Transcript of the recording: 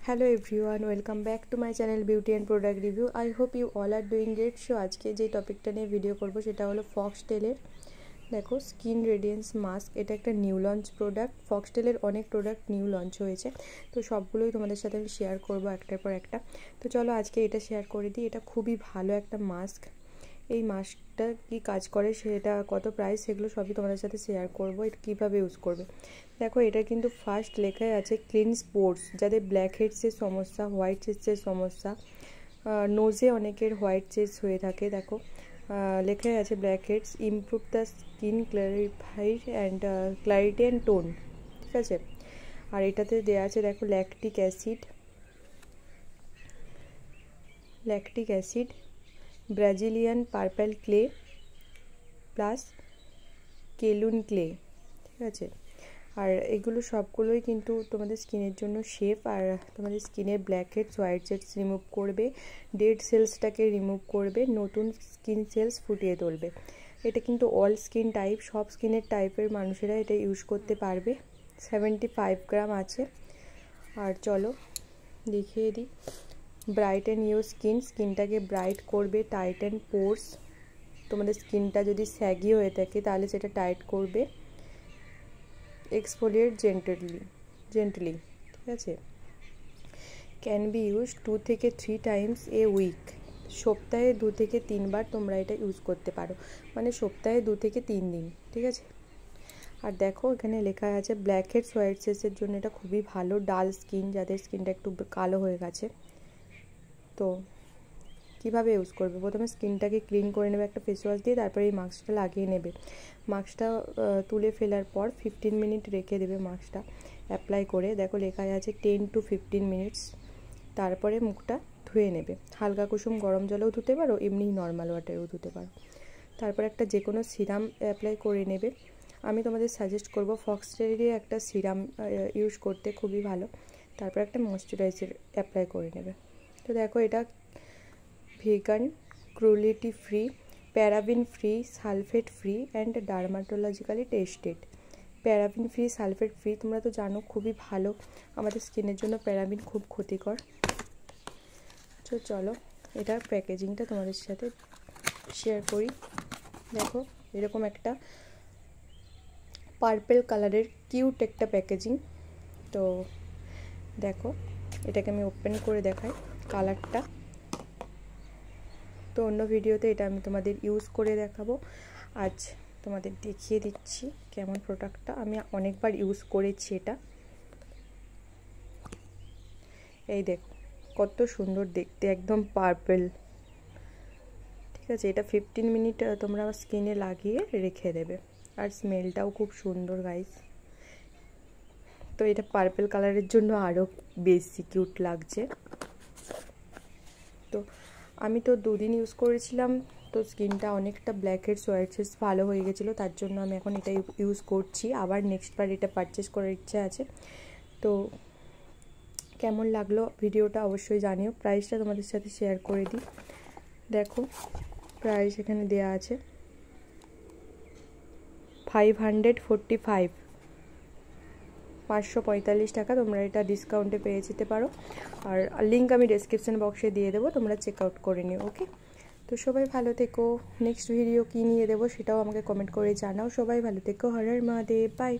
Hello everyone, welcome back to my channel Beauty and Product Review. I hope you all are doing great. So আজকে যে টপিকটা নিয়ে video করব সেটা হলো ফক্সটেলের দেখো স্কিন রেডিয়েন্স মাস্ক। এটা একটা নিউ লঞ্চ প্রোডাক্ট। ফক্সটেলের অনেক প্রোডাক্ট নিউ লঞ্চ হয়েছে, তো সবগুলোই তোমাদের সাথে আমি শেয়ার করব একটার পর একটা। তো চলো আজকে এটা শেয়ার করে দিই। এটা খুবই ভালো একটা মাস্ক। এই মাস্কটা কি কাজ করে, সেটা কত প্রাইস, সেগুলো সবই তোমাদের সাথে শেয়ার করব। এটা কীভাবে ইউজ করবে দেখো। এটা কিন্তু ফার্স্ট লেখায় আছে ক্লিনস পোর্স, যাদের ব্ল্যাক হেডসের সমস্যা, হোয়াইট হেডসের সমস্যা, নোজে অনেকের হোয়াইট হেডস হয়ে থাকে। দেখো লেখায় আছে black heads improve the skin clarify and clarity and tone, ঠিক আছে। আর এটাতে দেওয়া আছে দেখো lactic acid, Brazilian purple clay plus kaolin clay, ঠিক আছে। আর এগুলো সবগুলোই কিন্তু তোমাদের স্কিনের জন্য সেফ, আর তোমাদের স্কিনের black heads white heads remove করবে, ডেড সেলসটাকে রিমুভ করবে, নতুন স্কিন সেলস ফুটিয়ে তুলবে। এটা কিন্তু অল স্কিন টাইপ, সব স্কিনের টাইপের মানুষেরা এটা ইউজ করতে পারবে। 75 গ্রাম আছে। আর চলো দেখিয়ে দিই। ব্রাইটেন ইউর স্কিনটাকে ব্রাইট করবে, টাইটেন পোর্স। তোমাদের স্কিনটা যদি স্যাগি হয়ে থাকে তাহলে সেটা টাইট করবে। এক্সফোলিয়েট জেন্টলি, ঠিক আছে। ক্যান বি ইউজ 2 থেকে 3 টাইমস এ উইক। সপ্তাহে 2 থেকে 3 বার তোমরা এটা ইউজ করতে পারো, মানে সপ্তাহে 2 থেকে 3 দিন, ঠিক আছে। আর দেখো এখানে লেখা আছে ব্ল্যাক হেডস হোয়াইট হেডসের জন্য এটা খুবই ভালো। ডাল স্কিন, যাদের স্কিনটা একটু কালো হয়ে গেছে, তো কীভাবে ইউজ করবে, প্রথমে স্কিনটাকে ক্লিন করে নেবে একটা ফেস ওয়াশ দিয়ে, তারপরে এই মাস্কটা লাগিয়ে নেবে। মাস্কটা তুলে ফেলার পর 15 মিনিট রেখে দেবে মাস্কটা অ্যাপ্লাই করে। দেখো লেখা আছে 10 to 15 মিনিটস। তারপরে মুখটা ধুয়ে নেবে। হালকা কুসুম গরম জলেও ধুতে পারো, এমনি নর্মাল ওয়াটারেও ধুতে পারো। তারপর একটা যে কোনো সিরাম অ্যাপ্লাই করে নেবে। আমি তোমাদের সাজেস্ট করব ফক্সটেলেরই একটা সিরাম ইউজ করতে, খুবই ভালো। তারপর একটা ময়শ্চারাইজার অ্যাপ্লাই করে নেবে। তো দেখো এটা vegan, cruelty free, paraben free, sulphate free and dermatologically tested. Paraben free, sulphate free তোমরা তো জানো খুবই ভালো আমাদের স্কিনের জন্য। প্যারাবিন খুব ক্ষতিকর। তো চলো এটার প্যাকেজিংটা তোমাদের সাথে শেয়ার করি। দেখো এরকম একটা পার্পল কালারের কিউট একটা প্যাকেজিং। তো দেখো এটাকে আমি ওপেন করে দেখাই কালারটা। তো অন্য ভিডিওতে এটা আমি তোমাদের ইউজ করে দেখাবো, আজ তোমাদের দেখিয়ে দিচ্ছি কেমন প্রোডাক্টটা। আমি অনেকবার ইউজ করেছি এটা। এই দেখো কত সুন্দর দেখতে, একদম পার্পল, ঠিক আছে। এটা 15 মিনিট তোমরা স্কিনে লাগিয়ে রেখে দেবে। আর স্মেলটাও খুব সুন্দর গাইস। তো এটা পার্পল কালারের জন্য আরও বেশি কিউট লাগছে। তো আমি তো 2 দিন ইউজ করেছিলাম, তো স্কিনটা অনেকটা ব্ল্যাক হেডস হোয়াইট হেডস ভালো হয়ে গেছিলো, তার জন্য আমি এখন এটা ইউজ করছি। আবার নেক্সট বার এটা পারচেস করার ইচ্ছা আছে। তো কেমন লাগলো ভিডিওটা অবশ্যই জানিও। প্রাইসটা তোমাদের সাথে শেয়ার করে দিই। দেখো প্রাইস এখানে দেওয়া আছে 545, 545 টাকা। তোমরা এটা ডিসকাউন্টে পেয়ে যেতে পারো। আর লিঙ্ক আমি ডেসক্রিপশন বক্সে দিয়ে দেবো, তোমরা চেক আউট করে নিও, ওকে। তো সবাই ভালো থেকো। নেক্সট ভিডিও কী নিয়ে দেবো সেটাও আমাকে কমেন্ট করে জানাও। সবাই ভালো থেকো। হর হর মহাদেব, বাই।